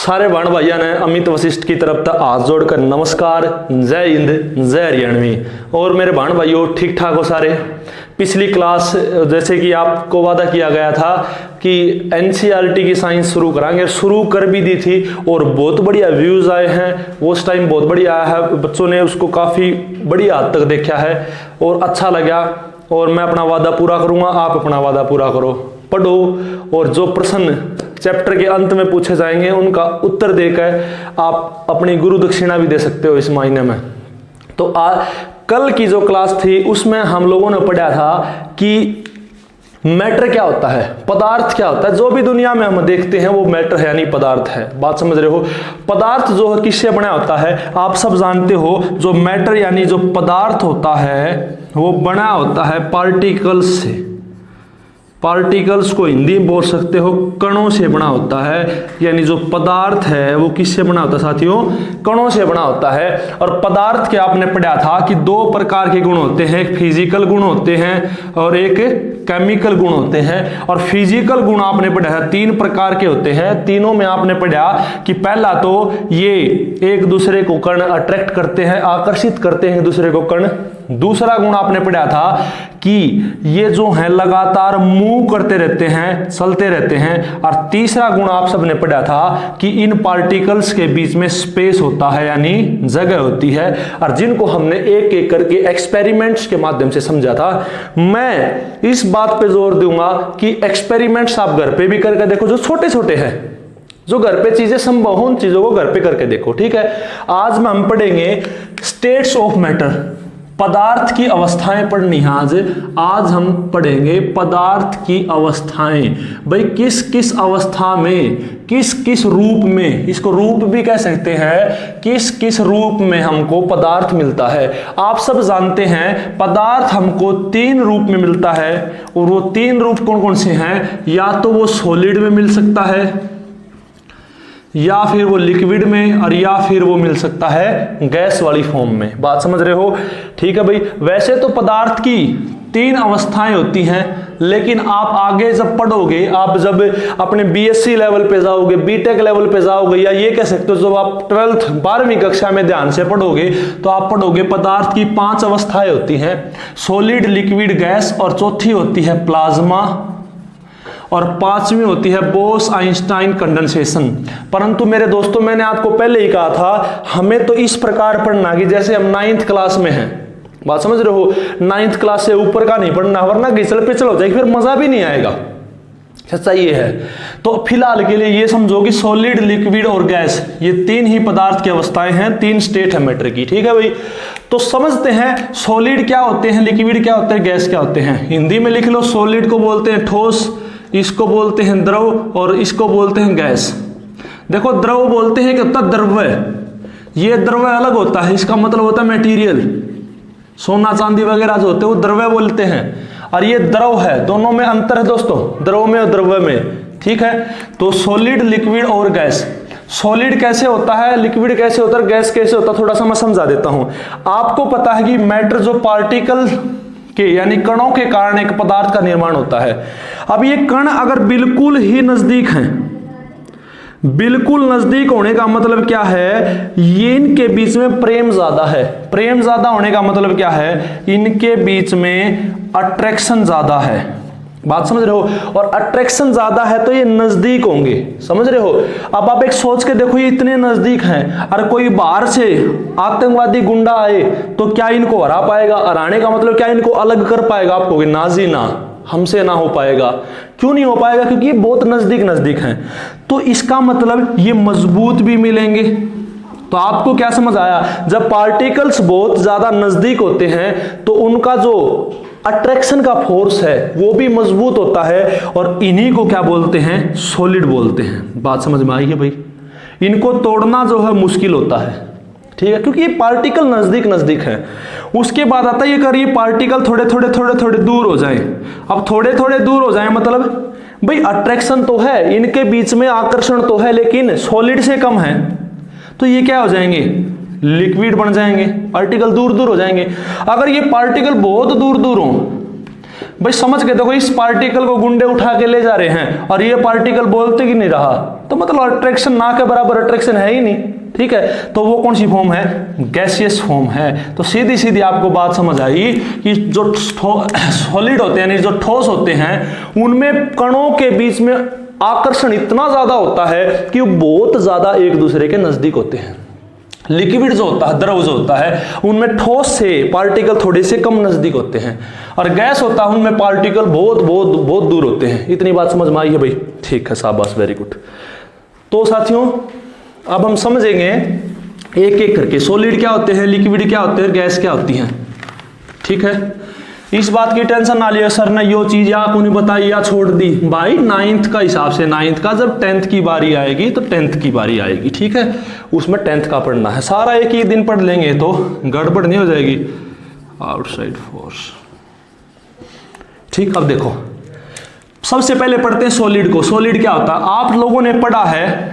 सारे बाण भाइयों ने अमित वशिष्ठ की तरफ तक हाथ जोड़कर नमस्कार, जय हिंद, जय हरियाणवी। और मेरे बाण भाइयों ठीक ठाक हो सारे। पिछली क्लास जैसे कि आपको वादा किया गया था कि एनसीईआरटी की साइंस शुरू कराएंगे, शुरू कर भी दी थी और बहुत बढ़िया व्यूज़ आए हैं। उस टाइम बहुत बढ़िया आया है, बच्चों ने उसको काफ़ी बढ़िया हद तक देखा है और अच्छा लगा। और मैं अपना वादा पूरा करूँगा, आप अपना वादा पूरा करो, पढ़ो और जो प्रश्न चैप्टर के अंत में पूछे जाएंगे उनका उत्तर देकर आप अपनी गुरु दक्षिणा भी दे सकते हो इस महीने में। तो कल की जो क्लास थी उसमें हम लोगों ने पढ़ा था कि मैटर क्या होता है, पदार्थ क्या होता है। जो भी दुनिया में हम देखते हैं वो मैटर है यानी पदार्थ है। बात समझ रहे हो। पदार्थ जो है किससे बना होता है, आप सब जानते हो। जो मैटर यानी जो पदार्थ होता है वो बना होता है पार्टिकल्स से। पार्टिकल्स को हिंदी में बोल सकते हो कणों से बना होता है। यानी जो पदार्थ है वो किससे बना होता है साथियों, कणों से बना होता है। और पदार्थ के आपने पढ़ा था कि दो प्रकार के गुण होते हैं, एक फिजिकल गुण होते हैं और एक केमिकल गुण होते हैं। और फिजिकल गुण आपने पढ़ा है तीन प्रकार के होते हैं। तीनों में आपने पढ़ा कि पहला तो ये एक दूसरे को कण अट्रैक्ट करते हैं, आकर्षित करते हैं एक दूसरे को कण। दूसरा गुण आपने पढ़ा था कि ये जो है लगातार मूव करते रहते हैं, चलते रहते हैं। और तीसरा गुण आप सबने पढ़ा था कि इन पार्टिकल्स के बीच में स्पेस होता है यानी जगह होती है। और जिनको हमने एक एक करके एक्सपेरिमेंट्स के माध्यम से समझा था। मैं इस बात पे जोर दूंगा कि एक्सपेरिमेंट्स आप घर पे भी करके देखो, जो छोटे छोटे हैं, जो घर पे चीजें संभव हो उन चीजों को घर पे करके देखो, ठीक है। आज में हम पढ़ेंगे स्टेट्स ऑफ मैटर, पदार्थ की अवस्थाएं पढ़नी है आज हम पढ़ेंगे पदार्थ की अवस्थाएं। भाई किस किस अवस्था में, किस किस रूप में, इसको रूप भी कह सकते हैं, किस किस रूप में हमको पदार्थ मिलता है। आप सब जानते हैं पदार्थ हमको तीन रूप में मिलता है। और वो तीन रूप कौन कौन से हैं, या तो वो सॉलिड में मिल सकता है, या फिर वो लिक्विड में, और या फिर वो मिल सकता है गैस वाली फॉर्म में। बात समझ रहे हो, ठीक है भाई। वैसे तो पदार्थ की तीन अवस्थाएं होती हैं, लेकिन आप आगे जब पढ़ोगे, आप जब अपने बीएससी लेवल पे जाओगे, बीटेक लेवल पे जाओगे, या ये कह सकते हो जब आप 12वीं कक्षा में ध्यान से पढ़ोगे तो आप पढ़ोगे पदार्थ की 5 अवस्थाएं होती हैं, सॉलिड, लिक्विड, गैस, और चौथी होती है प्लाज्मा, और 5वीं होती है बोस आइंस्टाइन कंडेंसेशन। परंतु मेरे दोस्तों मैंने आपको पहले ही कहा था हमें तो इस प्रकार पढ़ना कि जैसे हम 9th क्लास में हैं। बात समझ रहे हो, 9th क्लास से ऊपर का नहीं पढ़ना, वरना घिसल पिछल हो जाएगी, फिर मजा भी नहीं आएगा। सच्चाई ये है। तो फिलहाल के लिए ये समझो कि सॉलिड, लिक्विड और गैस ये तीन ही पदार्थ की अवस्थाएं हैं, तीन स्टेट है मैटर की, ठीक है भाई। तो समझते हैं सॉलिड क्या होते हैं, लिक्विड क्या होते हैं, गैस क्या होते हैं। हिंदी में लिख लो, सॉलिड को बोलते हैं ठोस, इसको बोलते हैं द्रव, और इसको बोलते हैं गैस। देखो द्रव बोलते हैं कि होता है द्रव्य, ये द्रव्य अलग होता है, इसका मतलब होता है मटेरियल, सोना चांदी वगैरह जो होते हैं वो द्रव्य बोलते हैं। और ये द्रव है, दोनों में अंतर है दोस्तों, द्रव में और द्रव्य में, ठीक है। तो सॉलिड, लिक्विड और गैस। सॉलिड कैसे होता है, लिक्विड कैसे होता है, गैस कैसे होता है, थोड़ा सा मैं समझा देता हूं। आपको पता है कि मैटर जो पार्टिकल के यानी कणों के कारण एक पदार्थ का निर्माण होता है। अब ये कण अगर बिल्कुल ही नजदीक हैं, बिल्कुल नजदीक होने का मतलब क्या है, ये इनके बीच में प्रेम ज्यादा है। प्रेम ज्यादा होने का मतलब क्या है, इनके बीच में अट्रैक्शन ज्यादा है। बात समझ रहे हो। और अट्रैक्शन ज्यादा है तो ये नजदीक होंगे, समझ रहे हो। अब आप एक सोच के देखो, ये इतने नजदीक हैं, और कोई बाहर से आतंकवादी गुंडा आए तो क्या इनको हरा पाएगा, हराने का मतलब क्या इनको अलग कर पाएगा। आप कहोगे ना जी ना, हमसे ना हो पाएगा। क्यों नहीं हो पाएगा, क्योंकि ये बहुत नजदीक नजदीक हैं। तो इसका मतलब ये मजबूत भी मिलेंगे। तो आपको क्या समझ आया, जब पार्टिकल्स बहुत ज्यादा नजदीक होते हैं तो उनका जो अट्रैक्शन का फोर्स है वो भी मजबूत होता है, और इन्हीं को क्या बोलते हैं, सॉलिड बोलते हैं। बात समझ में आई है भाई। इनको तोड़ना जो है मुश्किल होता है, ठीक है, क्योंकि ये पार्टिकल नजदीक नजदीक है। उसके बाद आता है ये कर, ये पार्टिकल थोड़े थोड़े थोड़े थोड़े दूर हो जाए। अब थोड़े थोड़े दूर हो जाए मतलब भाई अट्रैक्शन तो है, इनके बीच में आकर्षण तो है, लेकिन सॉलिड से कम है, तो ये क्या हो जाएंगे, लिक्विड बन जाएंगे। पार्टिकल दूर दूर हो जाएंगे। अगर ये पार्टिकल बहुत दूर दूर हो, भाई समझ के देखो, इस पार्टिकल को गुंडे उठा के ले जा रहे हैं और ये पार्टिकल बोलते कि नहीं रहा, तो मतलब अट्रैक्शन ना के बराबर अट्रैक्शन है ही नहीं। ठीक है, तो वो कौन सी फॉर्म है? गैसियस फॉर्म है। तो सीधी सीधी आपको बात समझ आई कि जो सॉलिड होते हैं, जो ठोस होते हैं, उनमें कणों के बीच में आकर्षण इतना ज्यादा होता है कि वो बहुत ज्यादा एक दूसरे के नजदीक होते हैं। लिक्विड जो होता है, द्रव जो होता है, उनमें ठोस से पार्टिकल थोड़े से कम नजदीक होते हैं, और गैस होता है उनमें पार्टिकल बहुत बहुत बहुत दूर होते हैं। इतनी बात समझ में आई है भाई? ठीक है, शाबाश, वेरी गुड। तो साथियों अब हम समझेंगे एक एक करके सॉलिड क्या होते हैं, लिक्विड क्या होते हैं, गैस क्या होती हैं। ठीक है, इस बात की टेंशन ना लियो सर ने यो चीज या को नहीं बताई या छोड़ दी। भाई 9th का हिसाब से 9th का, जब 10th की बारी आएगी तो 10th की बारी आएगी। ठीक है, उसमें 10th का पढ़ना है। सारा एक ही दिन पढ़ लेंगे तो गड़बड़ नहीं हो जाएगी। Outside force. ठीक, अब देखो सबसे पहले पढ़ते हैं सॉलिड को। सॉलिड क्या होता है? आप लोगों ने पढ़ा है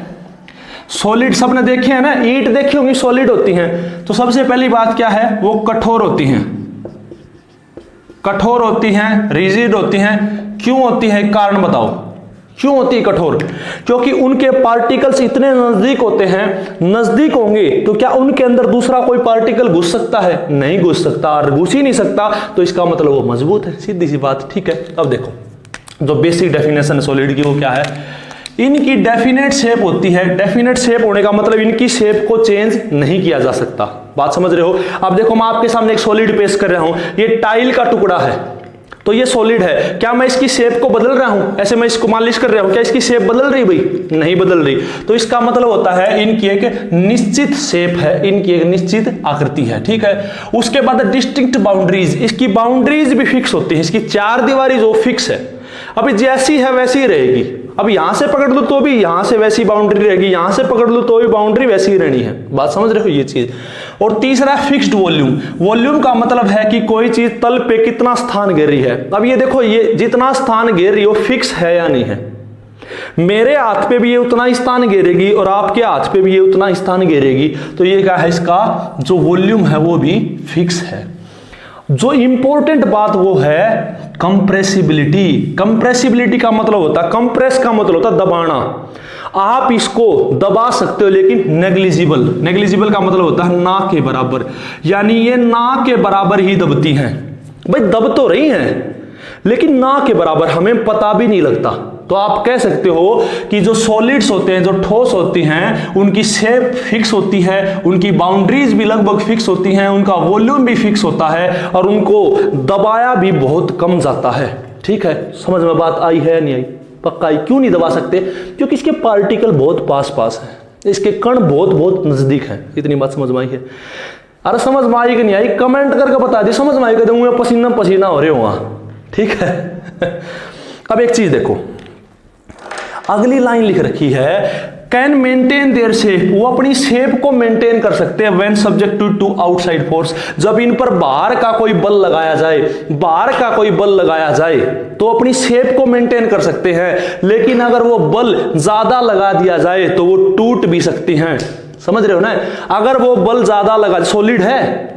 सॉलिड, सबने देखे हैं ना, ईंट देखी होंगी सॉलिड होती हैं। तो सबसे पहली बात क्या है? वो कठोर होती हैं, कठोर होती हैं, रिजिड होती हैं। क्यों होती है? कारण बताओ क्यों होती है कठोर? क्योंकि उनके पार्टिकल्स इतने नजदीक होते हैं। नजदीक होंगे तो क्या उनके अंदर दूसरा कोई पार्टिकल घुस सकता है? नहीं घुस सकता, और घुस ही नहीं सकता, तो इसका मतलब वो मजबूत है। सीधी सी बात। ठीक है, अब देखो जो बेसिक डेफिनेशन है सॉलिड की वो क्या है? इनकी डेफिनेट शेप होती है। डेफिनेट शेप होने का मतलब इनकी शेप को चेंज नहीं किया जा सकता। बात समझ रहे हो? अब देखो मैं आपके सामने एक सॉलिड पेश कर रहा हूं, ये टाइल का टुकड़ा है, तो ये सॉलिड है। क्या मैं इसकी शेप को बदल रहा हूं? ऐसे मैं इसको मालिश कर रहा हूं, क्या इसकी शेप बदल रही? भाई नहीं बदल रही। तो इसका मतलब होता है इनकी एक निश्चित शेप है, इनकी एक निश्चित आकृति है। ठीक है, उसके बाद डिस्टिंक्ट बाउंड्रीज, इसकी बाउंड्रीज भी फिक्स होती है। इसकी चार दीवारी जो फिक्स है, अभी जैसी है वैसी ही रहेगी। अब यहां से पकड़ लो तो भी यहां से वैसी बाउंड्री रहेगी, यहां से पकड़ लो तो भी बाउंड्री वैसी ही रहनी है। बात समझ रहे हो ये चीज? और तीसरा फिक्स्ड वॉल्यूम। वॉल्यूम का मतलब है कि कोई चीज तल पे कितना स्थान घेर रही है। अब ये देखो, ये जितना स्थान घेर रही हो फिक्स है या नहीं है? मेरे हाथ पे भी ये उतना ही स्थान घेरेगी और आपके हाथ पे भी ये उतना ही स्थान घेरेगी। तो ये क्या है? इसका जो वॉल्यूम है वो भी फिक्स है। जो इंपॉर्टेंट बात वो है कंप्रेसिबिलिटी। कंप्रेसिबिलिटी का मतलब होता है, कंप्रेस का मतलब होता है दबाना। आप इसको दबा सकते हो लेकिन नेग्लिजिबल। नेग्लिजिबल का मतलब होता है ना के बराबर, यानी ये ना के बराबर ही दबती हैं। भाई दब तो रही हैं लेकिन ना के बराबर, हमें पता भी नहीं लगता। तो आप कह सकते हो कि जो सॉलिड्स होते हैं, जो ठोस होती हैं, उनकी शेप फिक्स होती है, उनकी बाउंड्रीज भी लगभग फिक्स होती हैं, उनका वॉल्यूम भी फिक्स होता है और उनको दबाया भी बहुत कम जाता है। ठीक है, समझ में बात आई है नहीं आई? पक्का आई। क्यों नहीं दबा सकते? क्योंकि इसके पार्टिकल बहुत पास पास हैं, इसके कण बहुत बहुत नजदीक हैं। इतनी बात समझ में आई है? अरे समझ में आई कि नहीं आई? कमेंट करके बता दी। समझ में आई? कहते मुझे पसीना पसीना हो रहे हो वहां। ठीक है अब एक चीज देखो, अगली लाइन लिख रखी है कैन मेंटेन देयर शेप। वो अपनी शेप को मेंटेन कर सकते हैं when subjected to outside force. जब इन पर बाहर का कोई बल लगाया जाए, बाहर का कोई बल लगाया जाए तो अपनी शेप को मेंटेन कर सकते हैं। लेकिन अगर वो बल ज्यादा लगा दिया जाए तो वो टूट भी सकती हैं। समझ रहे हो ना? अगर वो बल ज्यादा लगा, सॉलिड है,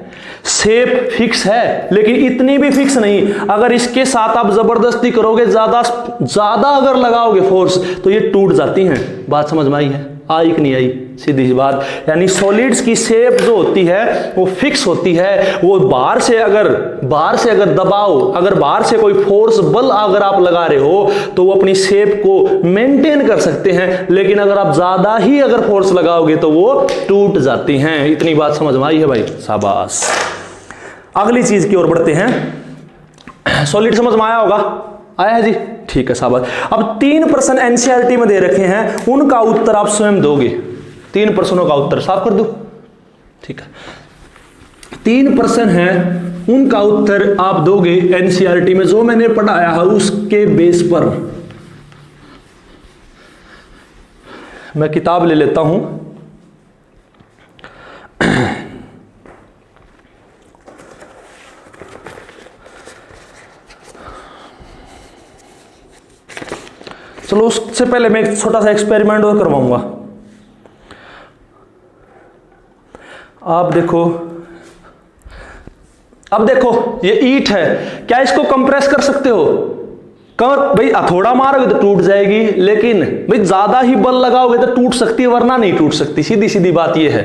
शेप फिक्स है लेकिन इतनी भी फिक्स नहीं, अगर इसके साथ आप जबरदस्ती करोगे, ज्यादा अगर लगाओगे फोर्स तो ये टूट जाती हैं। बात समझ में आई है? आई कि नहीं आई? सीधी सी बात। यानी सॉलिड्स की शेप जो होती है वो फिक्स होती है। वो बाहर से अगर दबाओ, अगर बाहर से कोई फोर्स बल अगर आप लगा रहे हो तो वो अपनी शेप को मेंटेन कर सकते हैं, लेकिन अगर आप ज्यादा ही अगर फोर्स लगाओगे तो वो टूट जाती हैं। इतनी बात समझ में आई है भाई? शाबाश। अगली चीज की ओर बढ़ते हैं। सॉलिड समझ में आया होगा? आया है जी? ठीक है, शाबाश। अब 3 प्रश्न एनसीईआरटी में दे रखे हैं, उनका उत्तर आप स्वयं दोगे। 3 प्रश्नों का उत्तर साफ कर दो। ठीक है, 3 प्रश्न हैं, उनका उत्तर आप दोगे एनसीईआरटी में। जो मैंने पढ़ाया है उसके बेस पर मैं किताब ले लेता हूं। चलो उससे पहले मैं एक छोटा सा एक्सपेरिमेंट और करवाऊंगा। आप देखो, अब देखो ये ईंट है, क्या इसको कंप्रेस कर सकते हो? भाई थोड़ा मारोगे तो टूट जाएगी, लेकिन भाई ज्यादा ही बल लगाओगे तो टूट सकती है, वरना नहीं टूट सकती। सीधी सीधी बात ये है।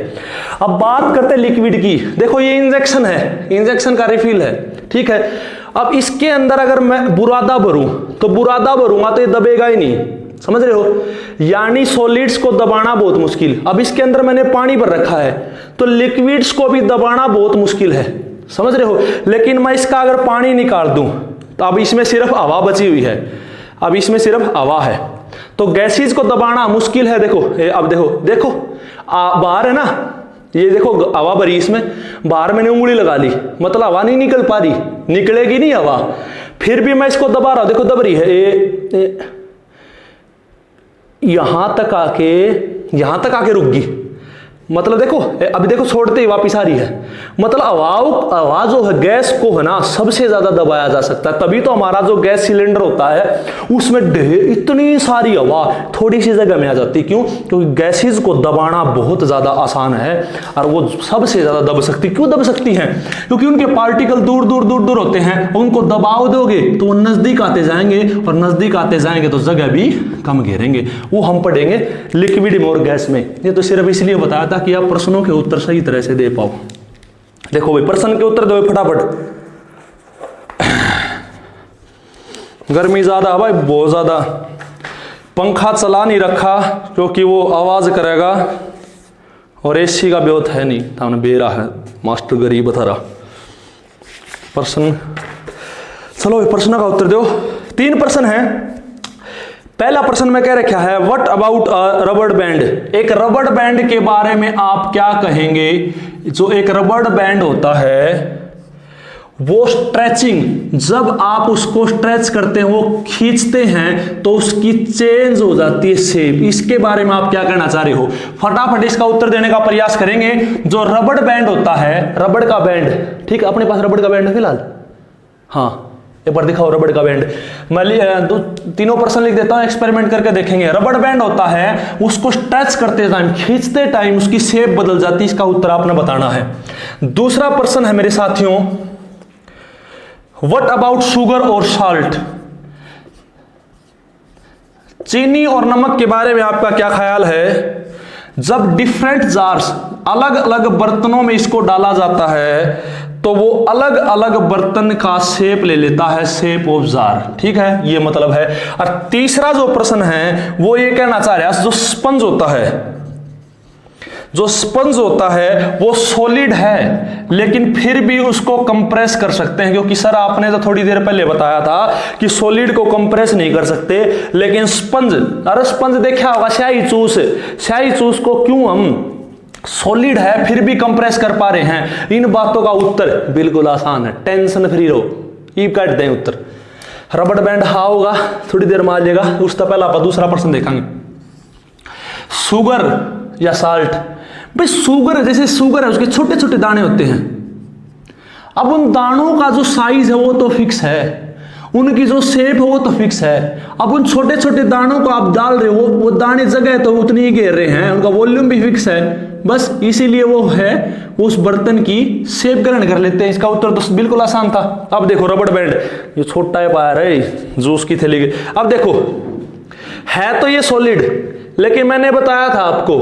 अब बात करते हैं लिक्विड की। देखो ये इंजेक्शन है, इंजेक्शन का रिफिल है, ठीक है। अब इसके अंदर अगर मैं बुरादा भरूं तो बुरादा भरूंगा तो ये दबेगा ही नहीं, समझ रहे हो? यानी सॉलिड्स को दबाना बहुत मुश्किल। अब इसके अंदर मैंने पानी भर रखा है तो लिक्विड्स को भी दबाना बहुत मुश्किल है, समझ रहे हो? लेकिन मैं इसका अगर पानी निकाल दूं तो अब इसमें सिर्फ हवा बची हुई है, अब इसमें सिर्फ हवा है, तो गैसेज को दबाना मुश्किल है। देखो अब देखो देखो बाहर है ना, ये देखो हवा भरी, इसमें बाहर मैंने उंगली लगा ली, मतलब हवा नहीं निकल पा रही, निकलेगी नहीं हवा, फिर भी मैं इसको दबा रहा हूं, देखो दब रही है, यहां तक आके रुक गई। मतलब देखो अभी देखो छोड़ते ही वापिस आ रही है। मतलब हवा जो है गैस को है ना सबसे ज्यादा दबाया जा सकता है, तभी तो हमारा जो गैस सिलेंडर होता है उसमें इतनी सारी हवा थोड़ी सी जगह में आ जाती है। क्यों? क्योंकि गैसेज को दबाना बहुत ज्यादा आसान है और वो सबसे ज्यादा दब सकती। क्यों दब सकती हैं? क्योंकि उनके पार्टिकल दूर दूर दूर दूर होते हैं, उनको दबाव दोगे तो वो नजदीक आते जाएंगे, और नजदीक आते जाएंगे तो जगह भी कम घेरेंगे। वो हम पढ़ेंगे लिक्विड में और गैस में। ये तो सिर्फ इसलिए बताया था कि आप प्रश्नों के उत्तर सही तरह से दे पाओ। देखो भाई प्रश्न के उत्तर दो फटाफट। गर्मी ज्यादा भाई, बहुत ज्यादा। पंखा चला नहीं रखा क्योंकि वो आवाज करेगा, और एसी का ब्योत है नहीं, था बेरा है, मास्टर गरीब था रहा। प्रश्न, चलो प्रश्न का उत्तर दो। 3 प्रश्न है। पहला प्रश्न में कह रखा है व्हाट अबाउट रबड़ बैंड। एक रबड़ बैंड के बारे में आप क्या कहेंगे? जो एक रबड़ बैंड होता है वो स्ट्रेचिंग, जब आप उसको स्ट्रेच करते हैं, वो खींचते हैं तो उसकी चेंज हो जाती है शेप। इसके बारे में आप क्या कहना चाह रहे हो? फटाफट इसका उत्तर देने का प्रयास करेंगे। जो रबड़ बैंड होता है, रबड़ का बैंड, ठीक है, अपने पास रबड़ का बैंड है फिलहाल? हाँ, एक बार दिखाओ रबड़ का बैंड। मैं तीनों प्रश्न लिख देता हूं, एक्सपेरिमेंट करके देखेंगे। रबड़ बैंड होता है, उसको स्ट्रेच करते टाइम, खींचते टाइम उसकी शेप बदल जाती है। इसका उत्तर आपने बताना है। दूसरा प्रश्न है मेरे साथियों, व्हाट अबाउट शुगर और साल्ट। चीनी और नमक के बारे में आपका क्या ख्याल है? जब डिफरेंट जार्स, अलग अलग बर्तनों में इसको डाला जाता है तो वो अलग अलग बर्तन का शेप ले लेता है, शेप ऑफ जार, ठीक है, ये मतलब है। और तीसरा जो प्रश्न है वो ये कहना चाह रहा है, जो स्पंज होता है वो सॉलिड है, लेकिन फिर भी उसको कंप्रेस कर सकते हैं। क्योंकि सर आपने तो थोड़ी देर पहले बताया था कि सॉलिड को कंप्रेस नहीं कर सकते, लेकिन स्पंज, अरे स्पंज देखा होगा, स्याही चूस को क्यों हम सॉलिड है फिर भी कंप्रेस कर पा रहे हैं? इन बातों का उत्तर बिल्कुल आसान है, टेंशन फ्री रहो, ई काट दें उत्तर। रबड़ बैंड हा होगा, थोड़ी देर में आ जाएगा। उसका पहला आप दूसरा प्रश्न देखेंगे, शुगर या साल्ट। भाई शुगर, जैसे शुगर है उसके छोटे छोटे दाने होते हैं, अब उन दानों का जो साइज है वो तो फिक्स है, उनकी जो शेप है वो तो फिक्स है। अब उन छोटे छोटे दानों को आप डाल रहे हो, वो दाने जगह तो उतनी ही घेर रहे हैं, उनका वॉल्यूम भी फिक्स है, बस इसीलिए वो है, वो उस बर्तन की शेप ग्रहण कर लेते हैं। इसका उत्तर तो बिल्कुल आसान था। अब देखो रबड़ बैंड, ये छोटा है पाया रहे जूस की थैली के। अब देखो है तो ये सॉलिड, लेकिन मैंने बताया था आपको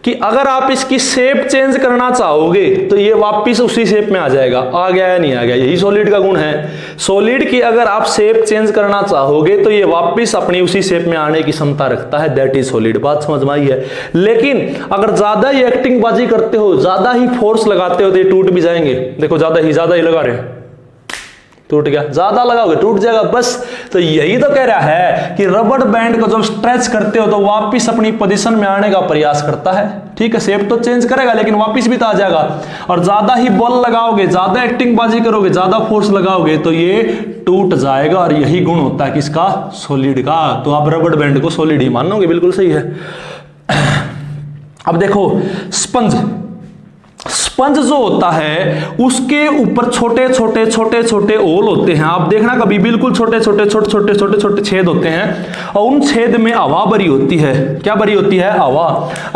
कि अगर आप इसकी शेप चेंज करना चाहोगे तो ये वापस उसी शेप में आ जाएगा। आ गया या नहीं आ गया? यही सॉलिड का गुण है। सॉलिड की अगर आप शेप चेंज करना चाहोगे तो ये वापस अपनी उसी शेप में आने की क्षमता रखता है, दैट इज सॉलिड। बात समझ में आई है? लेकिन अगर ज्यादा ही एक्टिंग बाजी करते हो, ज्यादा ही फोर्स लगाते हो तो ये टूट भी जाएंगे। देखो ज्यादा ही लगा रहे हैं, टूट गया। ज्यादा लगाओगे टूट जाएगा, बस। तो यही तो कह रहा है कि रबड़ बैंड को जब स्ट्रेच करते हो तो वापस अपनी पोजीशन में आने का प्रयास करता है, ठीक है। शेप तो चेंज करेगा लेकिन वापस भी तो आ जाएगा। और ज्यादा ही बल लगाओगे, ज्यादा एक्टिंग बाजी करोगे, ज्यादा फोर्स लगाओगे तो ये टूट जाएगा। और यही गुण होता है किसका? सॉलिड का। तो आप रबड़ बैंड को सॉलिड ही मानोगे, बिल्कुल सही है। अब देखो स्पंज, स्पंज जो होता है उसके ऊपर छोटे छोटे छोटे छोटे होल होते हैं, आप देखना कभी, बिल्कुल छोटे छोटे छोटे छोटे छोटे छोटे छेद होते हैं और उन छेद में हवा भरी होती है। क्या भरी होती है? हवा।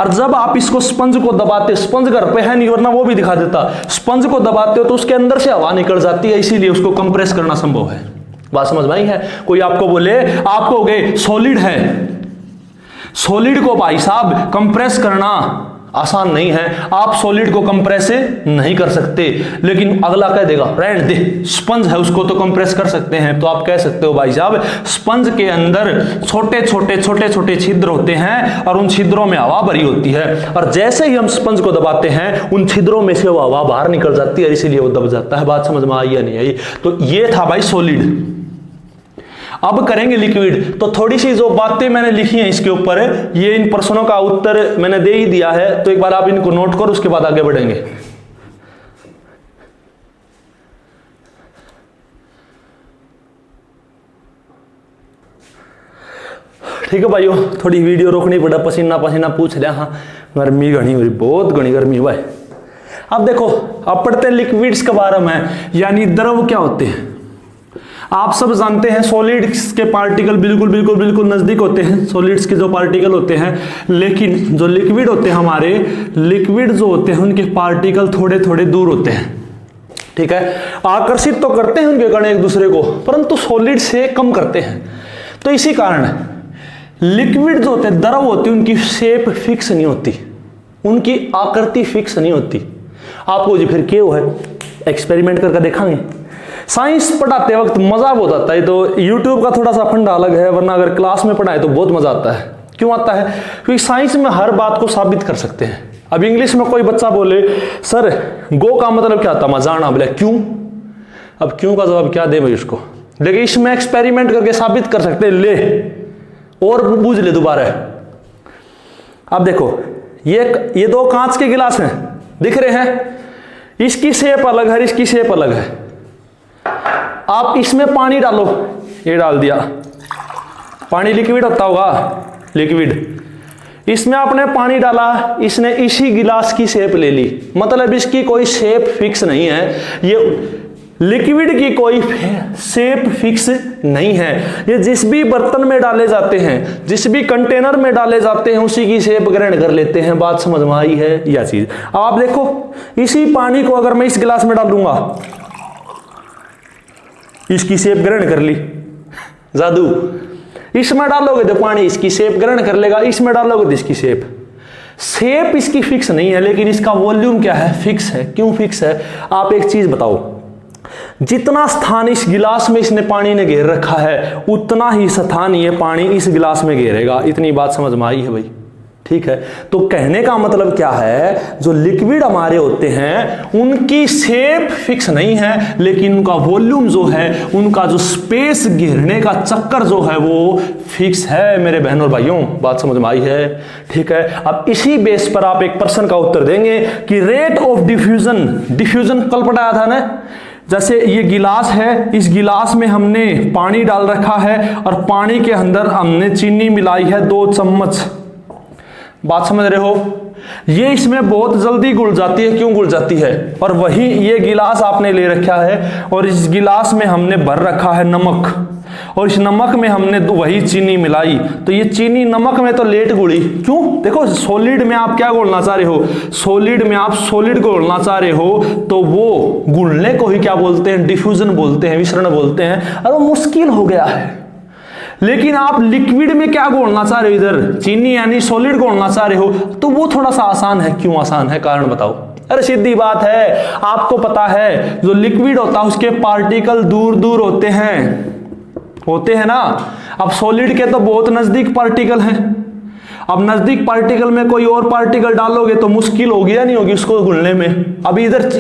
और जब आप इसको स्पंज को दबाते, स्पंज घर पे है नहीं वरना वो भी दिखा देता, स्पंज को दबाते हो तो उसके अंदर से हवा निकल जाती है, इसीलिए उसको कंप्रेस करना संभव है। बात समझ में आई है? कोई आपको बोले, आप कहोगे सॉलिड है, सॉलिड को भाई साहब कंप्रेस करना आसान नहीं है, आप सॉलिड को कंप्रेस नहीं कर सकते, लेकिन अगला कह देगा रहने दे, स्पंज है उसको तो कंप्रेस कर सकते हैं। तो आप कह सकते हो भाई साहब स्पंज के अंदर छोटे छोटे छोटे छोटे छिद्र होते हैं और उन छिद्रों में हवा भरी होती है, और जैसे ही हम स्पंज को दबाते हैं उन छिद्रों में से वो हवा बाहर निकल जाती है, इसीलिए वो दब जाता है। बात समझ में आई या नहीं आई? तो ये था भाई सॉलिड। अब करेंगे लिक्विड। तो थोड़ी सी जो बातें मैंने लिखी हैं इसके ऊपर, ये इन प्रश्नों का उत्तर मैंने दे ही दिया है, तो एक बार आप इनको नोट करो, उसके बाद आगे बढ़ेंगे। ठीक है भाइयों, थोड़ी वीडियो रोकनी पड़ा, पसीना पसीना पूछ लिया। हाँ गर्मी घनी हो रही, बहुत घनी गर्मी भाई। अब देखो, अब पढ़ते हैं लिक्विड्स के बारे में, यानी द्रव क्या होते हैं। आप सब जानते हैं सॉलिड्स के पार्टिकल बिल्कुल बिल्कुल बिल्कुल नजदीक होते हैं, सॉलिड्स के जो पार्टिकल होते हैं, लेकिन जो लिक्विड होते हैं हमारे, लिक्विड जो होते हैं उनके पार्टिकल थोड़े थोड़े दूर होते हैं। ठीक है, आकर्षित तो करते हैं उनके कण एक दूसरे को, परंतु सॉलिड से कम करते हैं। तो इसी कारण लिक्विड जो होते हैं, द्रव होते हैं, उनकी शेप फिक्स नहीं होती, उनकी आकृति फिक्स नहीं होती। आपको जी फिर क्यों है, एक्सपेरिमेंट करके देखांगे। साइंस पढ़ाते वक्त मजा बहुत आता है, तो YouTube का थोड़ा सा फंडा अलग है, वरना अगर क्लास में पढ़ाए तो बहुत मजा आता है। क्यों आता है? क्योंकि साइंस में हर बात को साबित कर सकते हैं। अब इंग्लिश में कोई बच्चा बोले सर गो का मतलब क्या था, मजाना, बोले क्यों। अब क्यों का जवाब क्या दे भाई उसको, लेकिन इसमें एक्सपेरिमेंट करके साबित कर सकते हैं, ले और बूझ ले दोबारा। अब देखो, ये दो कांच के गिलास हैं, दिख रहे हैं, इसकी शेप अलग है, इसकी शेप अलग है। आप इसमें पानी डालो, ये डाल दिया, पानी लिक्विड होता होगा, लिक्विड। इसमें आपने पानी डाला, इसने इसी गिलास की शेप ले ली, मतलब इसकी कोई शेप फिक्स नहीं है। ये लिक्विड की कोई शेप फिक्स नहीं है, ये जिस भी बर्तन में डाले जाते हैं, जिस भी कंटेनर में डाले जाते हैं, उसी की शेप ग्रहण कर लेते हैं। बात समझ में आई है यह चीज? आप देखो, इसी पानी को अगर मैं इस गिलास में डालूंगा, इसकी शेप ग्रहण कर ली, जादू। इसमें डालोगे तो पानी इसकी शेप ग्रहण कर लेगा, इसमें डालोगे तो इसकी शेप इसकी फिक्स नहीं है, लेकिन इसका वॉल्यूम क्या है, फिक्स है। क्यों फिक्स है? आप एक चीज बताओ, जितना स्थान इस गिलास में इसने पानी ने घेर रखा है, उतना ही स्थान ये पानी इस गिलास में घेरेगा। इतनी बात समझ में आई है भाई? ठीक है, तो कहने का मतलब क्या है, जो लिक्विड हमारे होते हैं उनकी शेप फिक्स नहीं है, लेकिन उनका वॉल्यूम जो है, उनका जो स्पेस घेरने का चक्कर जो है वो फिक्स है मेरे बहनों और भाइयों। बात समझ में आई है? ठीक है, अब इसी बेस पर आप एक प्रश्न का उत्तर देंगे कि रेट ऑफ डिफ्यूजन कल पढ़ाया था ना, जैसे ये गिलास है, इस गिलास में हमने पानी डाल रखा है और पानी के अंदर हमने चीनी मिलाई है 2 चम्मच। बात समझ रहे हो? ये इसमें बहुत जल्दी घुल जाती है। क्यों घुल जाती है? और वही ये गिलास आपने ले रखा है और इस गिलास में हमने भर रखा है नमक, और इस नमक में हमने वही चीनी मिलाई, तो ये चीनी नमक में तो लेट घुली। क्यों? देखो, सॉलिड में आप क्या घोलना चाह रहे हो, सॉलिड में आप सॉलिड को घोलना चाह रहे हो, तो वो घुलने को ही क्या बोलते हैं, डिफ्यूजन बोलते हैं, विसरण बोलते हैं, और वो मुश्किल हो गया है। लेकिन आप लिक्विड में क्या घोलना चाह रहे हो, इधर चीनी यानी सॉलिड घोलना चाह रहे हो, तो वो थोड़ा सा आसान है। क्यों आसान है? कारण बताओ। अरे सीधी बात है, आपको पता है जो लिक्विड होता है उसके पार्टिकल दूर दूर होते हैं ना। अब सॉलिड के तो बहुत नजदीक पार्टिकल हैं। अब नजदीक पार्टिकल में कोई और पार्टिकल डालोगे तो मुश्किल होगी या नहीं होगी उसको घुलने में। अब इधर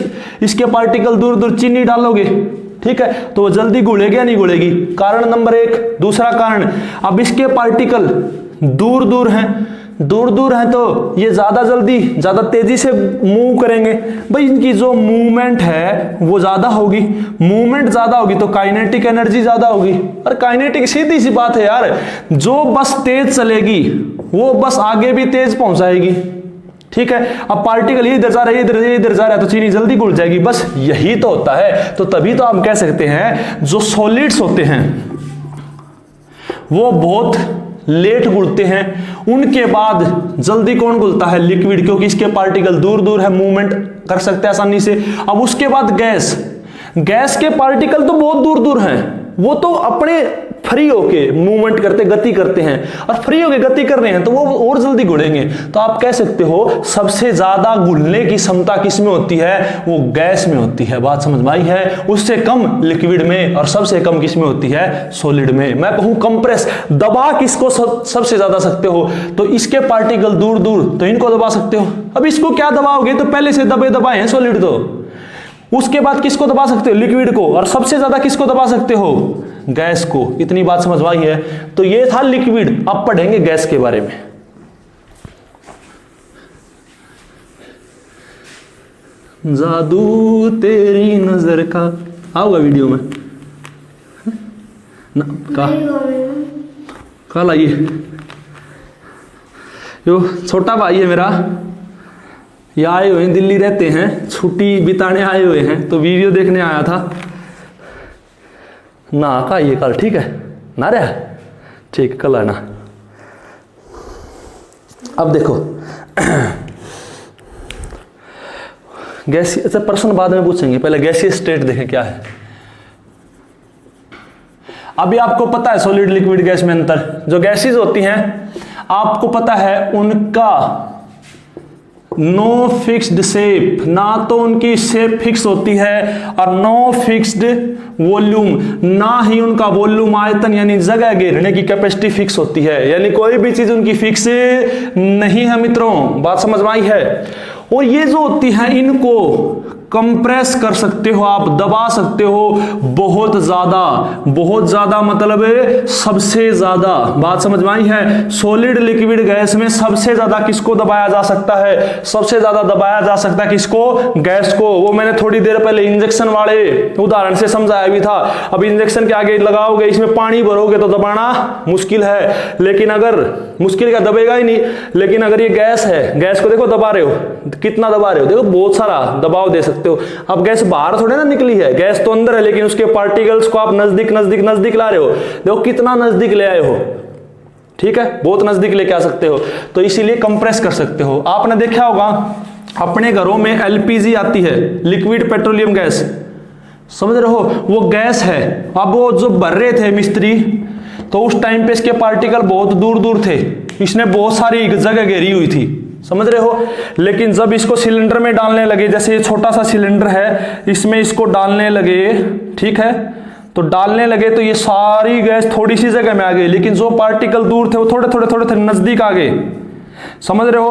इसके पार्टिकल दूर दूर चीनी डालोगे, ठीक है, तो वो जल्दी घुलेगी या नहीं घुलेगी? कारण नंबर 1। दूसरा कारण, अब इसके पार्टिकल दूर दूर हैं तो ये ज्यादा तेजी से मूव करेंगे। भाई इनकी जो मूवमेंट है वो ज्यादा होगी, मूवमेंट ज्यादा होगी तो काइनेटिक एनर्जी ज्यादा होगी। और काइनेटिक सीधी सी बात है यार, जो बस तेज चलेगी वो बस आगे भी तेज पहुंचाएगी। ठीक है। अब पार्टिकल ये इधर जा रहा है, इधर जा रहा है, तो चीनी जल्दी घुल जाएगी। बस यही तो होता है। तो तभी तो आप कह सकते हैं जो सॉलिड्स होते हैं वो बहुत लेट घुलते हैं, उनके बाद जल्दी कौन घुलता है? लिक्विड, क्योंकि इसके पार्टिकल दूर दूर है, मूवमेंट कर सकते हैं आसानी से। अब उसके बाद गैस, गैस के पार्टिकल तो बहुत दूर दूर हैं, वो तो अपने फ्री होके मूवमेंट करते, गति करते हैं, और फ्री होके गति कर रहे हैं तो वो और जल्दी घुलेंगे। तो आप कह सकते हो सबसे ज्यादा घुलने की क्षमता किस में होती है? वो गैस में होती है। बात समझ में आई है? उससे कम लिक्विड में, और सबसे कम किस में होती है? सॉलिड में। मैं कहूं कंप्रेस, दबा किसको सबसे ज्यादा सकते हो? तो इसके पार्टिकल दूर दूर, तो इनको दबा सकते हो। अब इसको क्या दबाओगे? तो पहले से दबाए हैं सॉलिड, तो उसके बाद किसको दबा सकते हो? लिक्विड को। और सबसे ज्यादा किसको दबा सकते हो? गैस को। इतनी बात समझ आई है? तो ये था लिक्विड। अब पढ़ेंगे गैस के बारे में। जादू तेरी नजर का आओगा वीडियो में ना? कल आइए। यो छोटा भाई है मेरा, ये आए हुए हैं, दिल्ली रहते हैं, छुट्टी बिताने आए हुए हैं, तो वीडियो देखने आया था ना। का ये कल ठीक है ना रे? ठीक, कल आना। अब देखो गैसीय, अच्छा प्रश्न बाद में पूछेंगे, पहले गैसीय स्टेट देखें क्या है। अभी आपको पता है सॉलिड लिक्विड गैस में अंतर। जो गैसेज होती हैं आपको पता है उनका नो फिक्स्ड शेप, ना तो उनकी शेप फिक्स होती है और नो फिक्स्ड वॉल्यूम, ना ही उनका वॉल्यूम आयतन यानी जगह घेरने की कैपेसिटी फिक्स होती है। यानी कोई भी चीज उनकी फिक्स नहीं है मित्रों। बात समझ में आई है? और ये जो होती है इनको कंप्रेस कर सकते हो आप, दबा सकते हो बहुत ज्यादा मतलब सबसे ज्यादा। बात समझ में आई है? सॉलिड लिक्विड गैस में सबसे ज्यादा किसको दबाया जा सकता है? सबसे ज्यादा दबाया जा सकता है किसको? गैस को। वो मैंने थोड़ी देर पहले इंजेक्शन वाले उदाहरण से समझाया भी था। अब इंजेक्शन के आगे लगाओगे, इसमें पानी भरोगे तो दबाना मुश्किल है, लेकिन अगर मुश्किल का दबेगा ही नहीं। लेकिन अगर ये गैस है, गैस को देखो दबा रहे हो, कितना दबा रहे हो, देखो बहुत सारा दबाव दे सकते हो। अब गैस बाहर थोड़े ना निकली है, गैस तो अंदर है, लेकिन उसके पार्टिकल्स को आप नजदीक ला रहे हो। देखो कितना नजदीक ले आए हो, ठीक है, बहुत नजदीक लेके आ सकते हो। तो इसीलिए कंप्रेस कर सकते हो। आपने देखा होगा अपने घरों में एलपीजी आती है, लिक्विड पेट्रोलियम गैस, समझ रहे हो? वो गैस है। अब वो जो भर रहे थे मिस्त्री, तो उस टाइम पे इसके पार्टिकल बहुत दूर दूर थे, इसने बहुत सारी जगह घेरी हुई थी, समझ रहे हो? लेकिन जब इसको सिलेंडर में डालने लगे, जैसे ये छोटा सा सिलेंडर है, इसमें इसको डालने लगे, ठीक है, तो डालने लगे तो ये सारी गैस थोड़ी सी जगह में आ गई, लेकिन जो पार्टिकल दूर थे वो थोड़े थोड़े नजदीक आ गए, समझ रहे हो?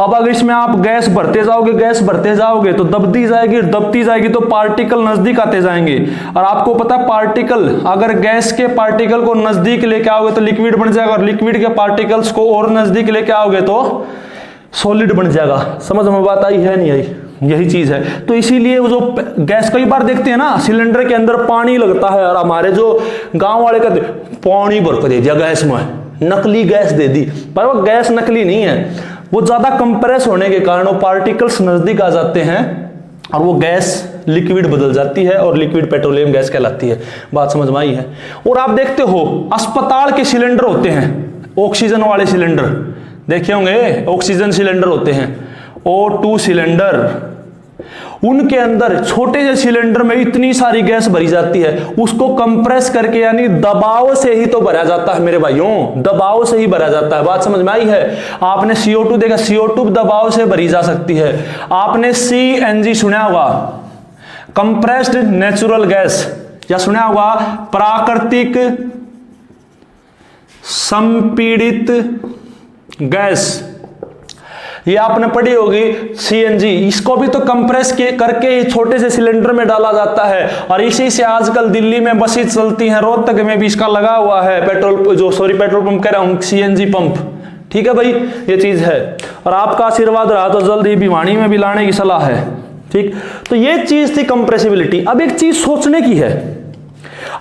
अब अगर इसमें आप गैस भरते जाओगे तो दबती जाएगी, तो पार्टिकल नजदीक आते जाएंगे। और आपको पता है पार्टिकल, अगर गैस के पार्टिकल को नजदीक लेके आओगे तो लिक्विड बन जाएगा, और लिक्विड के पार्टिकल्स को और नजदीक लेके आओगे तो सॉलिड बन जाएगा। समझ में बात आई है नहीं आई? यही चीज है। तो इसीलिए वो जो गैस कई बार देखते हैं ना, सिलेंडर के अंदर पानी लगता है, और हमारे जो गांव वाले कहते पानी भर कर दे दिया गैस में, नकली गैस दे दी, पर वो गैस नकली नहीं है, वो ज्यादा कंप्रेस होने के कारण वो पार्टिकल्स नजदीक आ जाते हैं और वो गैस लिक्विड बदल जाती है और लिक्विड पेट्रोलियम गैस कहलाती है। बात समझ में आई है? और आप देखते हो अस्पताल के सिलेंडर होते हैं, ऑक्सीजन वाले सिलेंडर देखे होंगे, ऑक्सीजन सिलेंडर होते हैं, O2 सिलेंडर, उनके अंदर छोटे से सिलेंडर में इतनी सारी गैस भरी जाती है, उसको कंप्रेस करके यानी दबाव से ही तो भरा जाता है मेरे भाइयों, दबाव से ही भरा जाता है। बात समझ में आई है? आपने CO2 देखा, CO2 दबाव से भरी जा सकती है। आपने CNG सुना होगा, कंप्रेस्ड नेचुरल गैस, या सुना होगा प्राकृतिक संपीड़ित गैस, ये आपने पढ़ी होगी CNG। इसको भी तो कंप्रेस करके छोटे से सिलेंडर में डाला जाता है, और इसी से आजकल दिल्ली में बसें चलती हैं, रोहतक में भी इसका लगा हुआ है पेट्रोल पंप कह रहा हूं, CNG पंप, ठीक है भाई, ये चीज है। और आपका आशीर्वाद रहा तो जल्द ही भिवानी में भी लाने की सलाह है, ठीक। तो ये चीज थी कंप्रेसिबिलिटी। अब एक चीज सोचने की है,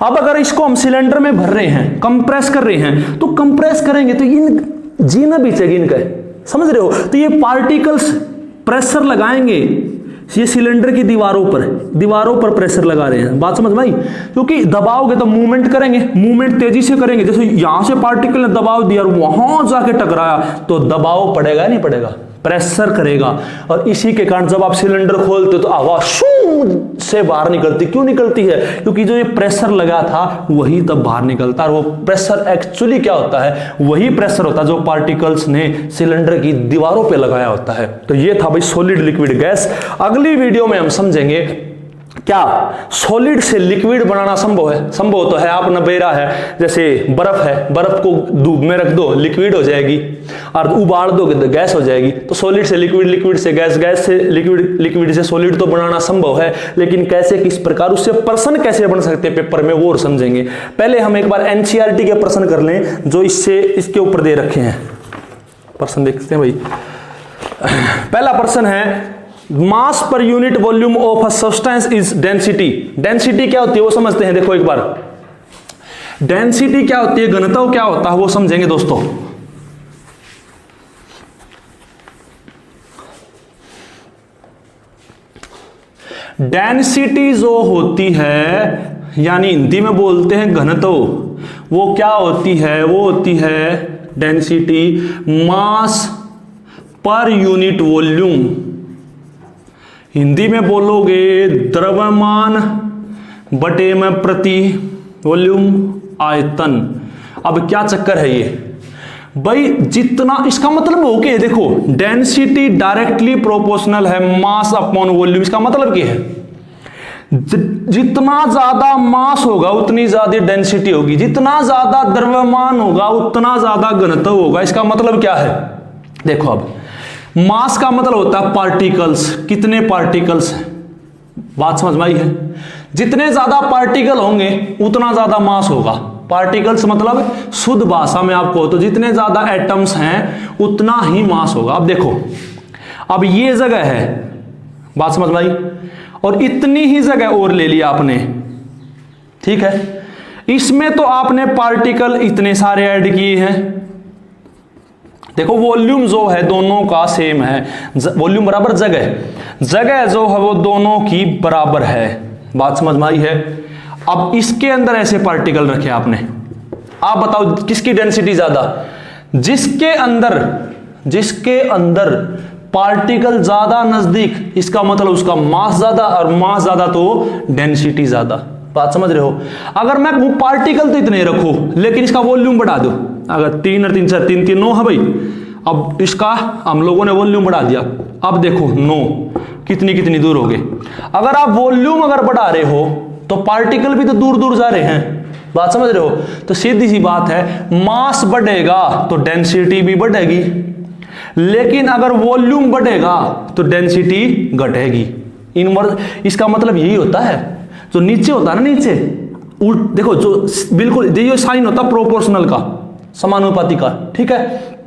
अब अगर इसको हम सिलेंडर में भर रहे हैं, कंप्रेस कर रहे हैं, तो कंप्रेस करेंगे तो इन जीना भी चाहिए, इनका समझ रहे हो? तो ये पार्टिकल्स प्रेशर लगाएंगे, ये सिलेंडर की दीवारों पर प्रेशर लगा रहे हैं। बात समझ में आई? क्योंकि दबाओगे तो मूवमेंट करेंगे, मूवमेंट तेजी से करेंगे। जैसे यहां से पार्टिकल ने दबाव दिया और वहां जाके टकराया तो दबाव पड़ेगा नहीं पड़ेगा, प्रेशर करेगा। और इसी के कारण जब आप सिलेंडर खोलते हो तो आवाज शू से बाहर निकलती। क्यों निकलती है? क्योंकि जो ये प्रेशर लगा था वही तब बाहर निकलता है। और वो प्रेशर एक्चुअली क्या होता है? वही प्रेशर होता है जो पार्टिकल्स ने सिलेंडर की दीवारों पे लगाया होता है। तो ये था भाई सॉलिड लिक्विड गैस। अगली वीडियो में हम समझेंगे क्या सॉलिड से लिक्विड बनाना संभव है? संभव तो है, आप नबेरा है, जैसे बर्फ है, बर्फ को धूप में रख दो लिक्विड हो जाएगी, और उबाल दोगे तो गैस हो जाएगी। तो सॉलिड से लिक्विड, लिक्विड से गैस, गैस से लिक्विड, लिक्विड से सॉलिड तो बनाना संभव है, लेकिन कैसे, किस प्रकार, उससे प्रश्न कैसे बन सकते हैं पेपर में वो और समझेंगे। पहले हम एक बार एनसीईआरटी के प्रश्न कर लें जो इसके ऊपर दे रखे हैं। प्रश्न देखते हैं भाई। पहला प्रश्न है मास पर unit volume of a substance is density. Density क्या होती है वो समझते हैं। देखो एक बार, डेंसिटी क्या होती है, घनत्व क्या होता है वो समझेंगे दोस्तों। डेंसिटी जो होती है, यानी हिंदी में बोलते हैं घनत्व, वो क्या होती है? वो होती है डेंसिटी मास पर यूनिट वॉल्यूम। हिंदी में बोलोगे द्रव्यमान बटे में प्रति वॉल्यूम आयतन। अब क्या चक्कर है ये भाई? जितना, इसका मतलब हो क्या है? देखो, डेंसिटी डायरेक्टली प्रोपोर्शनल है मास अपॉन वॉल्यूम। इसका मतलब क्या है? जितना ज्यादा मास होगा उतनी ज्यादा डेंसिटी होगी, जितना ज्यादा द्रव्यमान होगा उतना ज्यादा घनत्व होगा। इसका मतलब क्या है? देखो, अब मास का मतलब होता है पार्टिकल्स, कितने पार्टिकल्स हैं। बात समझ में आई है? जितने ज्यादा पार्टिकल होंगे उतना ज्यादा मास होगा। पार्टिकल्स मतलब शुद्ध भाषा में आपको तो जितने ज्यादा एटम्स हैं उतना ही मास होगा। अब देखो, अब ये जगह है, बात समझ में आई, और इतनी ही जगह और ले लिया आपने, ठीक है। इसमें तो आपने पार्टिकल इतने सारे ऐड किए हैं। देखो वॉल्यूम जो है दोनों का सेम है, वॉल्यूम बराबर जगह, जगह जो है वो दोनों की बराबर है। बात समझ में आई है? अब इसके अंदर ऐसे पार्टिकल रखे आपने, आप बताओ किसकी डेंसिटी ज्यादा? जिसके अंदर पार्टिकल ज्यादा नजदीक, इसका मतलब उसका मास ज्यादा, और मास ज्यादा तो डेंसिटी ज्यादा। बात समझ रहे हो? अगर मैं कहूं पार्टिकल तो इतने रखो लेकिन इसका वॉल्यूम बढ़ा दो, अगर 3 और 3 4 3 3 9 है भाई, अब इसका हम लोगों ने वॉल्यूम बढ़ा दिया। अब देखो 9 कितनी दूर हो गए। अगर आप वॉल्यूम अगर बढ़ा रहे हो तो पार्टिकल भी तो दूर दूर जा रहे हैं। बात समझ रहे हो? तो सीधी सी बात है, मास बढ़ेगा तो डेंसिटी भी बढ़ेगी, लेकिन अगर वॉल्यूम बढ़ेगा तो डेंसिटी घटेगी। इनवर्स, इसका मतलब यही होता है। जो नीचे होता है ना, नीचे उल्ट देखो, जो बिल्कुल ये साइन होता है प्रोपोर्शनल का, समानुपाती का, ठीक है।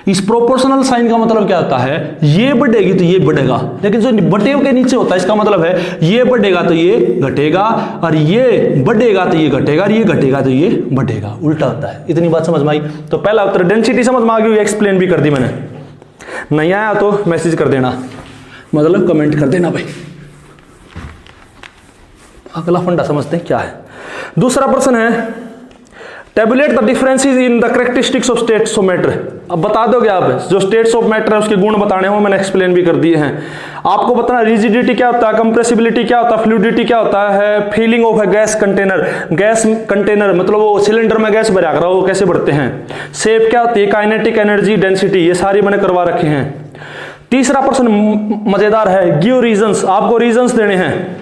इस प्रोपोर्शनल साइन का मतलब क्या होता है? ये बढ़ेगी तो ये बढ़ेगा, लेकिन जो बटे के नीचे होता है इसका मतलब है ये बढ़ेगा तो ये घटेगा, और ये बढ़ेगा तो ये घटेगा, और ये घटेगा तो ये बढ़ेगा, उल्टा होता है। इतनी बात समझ में आई? तो पहला उत्तर डेंसिटी समझ में आ गई, एक्सप्लेन भी कर दी मैंने। नहीं आया तो मैसेज कर देना, मतलब कमेंट कर देना भाई। अगला फंडा समझते हैं क्या है। दूसरा प्रश्न है, tablet the differences in the characteristics of states of matter. अब बता दोगे आप, जो स्टेट्स ऑफ मैटर है उसके गुण बताने हो, मैंने एक्सप्लेन भी कर दिए हैं। आपको बताना रिजिडिटी क्या होता है, कंप्रेसिबिलिटी क्या होता है, फ्लूइडिटी क्या होता है, feeling of A gas container, gas container मतलब वो सिलेंडर में गैस भरा कर वो कैसे बढ़ते हैं, शेप क्या होती है, काइनेटिक एनर्जी, डेंसिटी, ये सारी मैंने करवा रखे हैं। तीसरा प्रश्न मजेदार है, गिव रीजंस, आपको रीजंस देने हैं।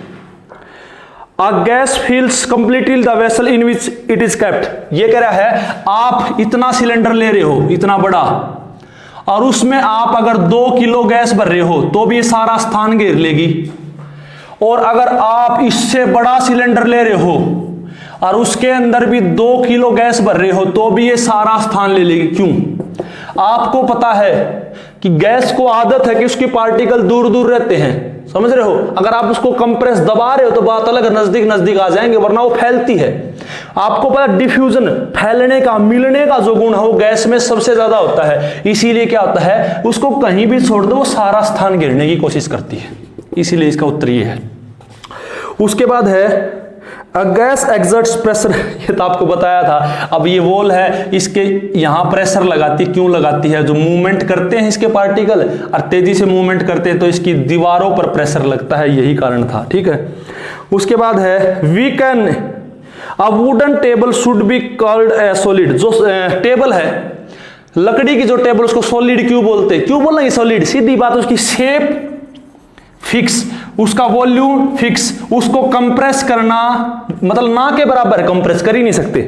A gas fills completely the vessel in which it is kept। ये कह रहा है आप इतना सिलेंडर ले रहे हो, इतना बड़ा, और उसमें आप अगर 2 किलो गैस भर रहे हो तो भी ये सारा स्थान घेर लेगी, और अगर आप इससे बड़ा सिलेंडर ले रहे हो और उसके अंदर भी 2 किलो गैस भर रहे हो तो भी ये सारा स्थान ले लेगी। क्यों? आपको पता है कि गैस को आदत है कि उसके पार्टिकल दूर दूर रहते हैं, समझ रहे हो। अगर आप उसको कंप्रेस दबा रहे हो तो बात अलग, नजदीक नजदीक आ जाएंगे, वरना वो फैलती है। आपको पता डिफ्यूजन, फैलने का, मिलने का जो गुण है वो गैस में सबसे ज्यादा होता है। इसीलिए क्या होता है, उसको कहीं भी छोड़ दो वो सारा स्थान घेरने की कोशिश करती है, इसीलिए इसका उत्तर ये है। उसके बाद है अ गैस एक्सर्ट्स प्रेशर, ये तो आपको बताया था। अब ये वॉल है, इसके यहां प्रेशर लगाती, क्यों लगाती है, जो मूवमेंट करते हैं इसके पार्टिकल और तेजी से मूवमेंट करते हैं तो इसकी दीवारों पर प्रेशर लगता है, यही कारण था, ठीक है। उसके बाद है we can a wooden table should be called a solid, जो टेबल है लकड़ी की जो टेबल उसको सॉलिड क्यों बोलते हैं, क्यों बोलेंगे सॉलिड, सीधी बात, उसकी शेप फिक्स, उसका वॉल्यूम फिक्स, उसको कंप्रेस करना मतलब ना के बराबर, कंप्रेस कर ही नहीं सकते।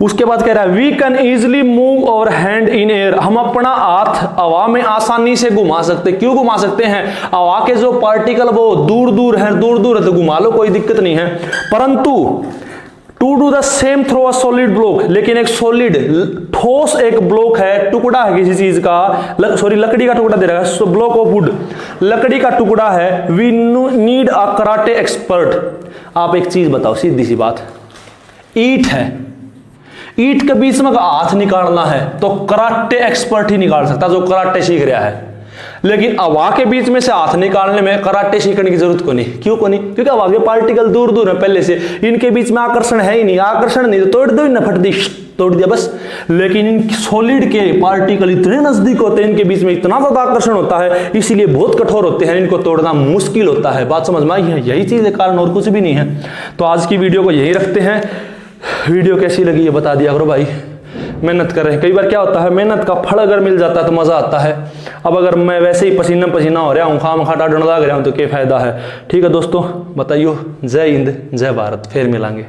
उसके बाद कह रहा है वी कैन इजिली मूव और हैंड इन एयर, हम अपना हाथ हवा में आसानी से घुमा सकते, क्यों घुमा सकते हैं, हवा के जो पार्टिकल वो दूर दूर है तो घुमा लो, कोई दिक्कत नहीं है। परंतु to do the same throw a solid block, लेकिन एक सॉलिड ठोस एक ब्लॉक है, टुकड़ा है किसी चीज का, सॉरी लकड़ी का टुकड़ा दे रहा है, सो ब्लॉक ऑफ वुड, लकड़ी का टुकड़ा है, we need a karate expert. आप एक चीज बताओ, सीधी सी बात, ईंट है, ईंट के बीच में हाथ निकालना है तो कराटे एक्सपर्ट ही निकाल सकता जो कराटे सीख रहा है, लेकिन हवा के बीच में से हाथ निकालने में कराटे सीखने की जरूरत को नहीं, क्यों को नहीं, क्योंकि हवा के पार्टिकल दूर दूर है पहले से, इनके बीच में आकर्षण है ही नहीं, आकर्षण नहीं तो तोड़ दो ना, फट दी, तोड़ दिया बस। लेकिन इन सॉलिड के पार्टिकल इतने नजदीक होते हैं, इनके बीच में इतना ज्यादा आकर्षण होता है, इसीलिए बहुत कठोर होते हैं, इनको तोड़ना मुश्किल होता है। बात समझ में आई है, यही चीज है कारण, और कुछ भी नहीं है। तो आज की वीडियो को यही रखते हैं। वीडियो कैसी लगी ये बता दिया करो भाई, मेहनत कर रहे हैं, कई बार क्या होता है मेहनत का फल अगर मिल जाता है तो मजा आता है। अब अगर मैं वैसे ही पसीना पसीना हो रहा हूँ, खाम खाटा डंड लग रहा हूँ तो क्या फायदा है। ठीक है दोस्तों, बताइयो, जय हिंद जय भारत, फिर मिलेंगे।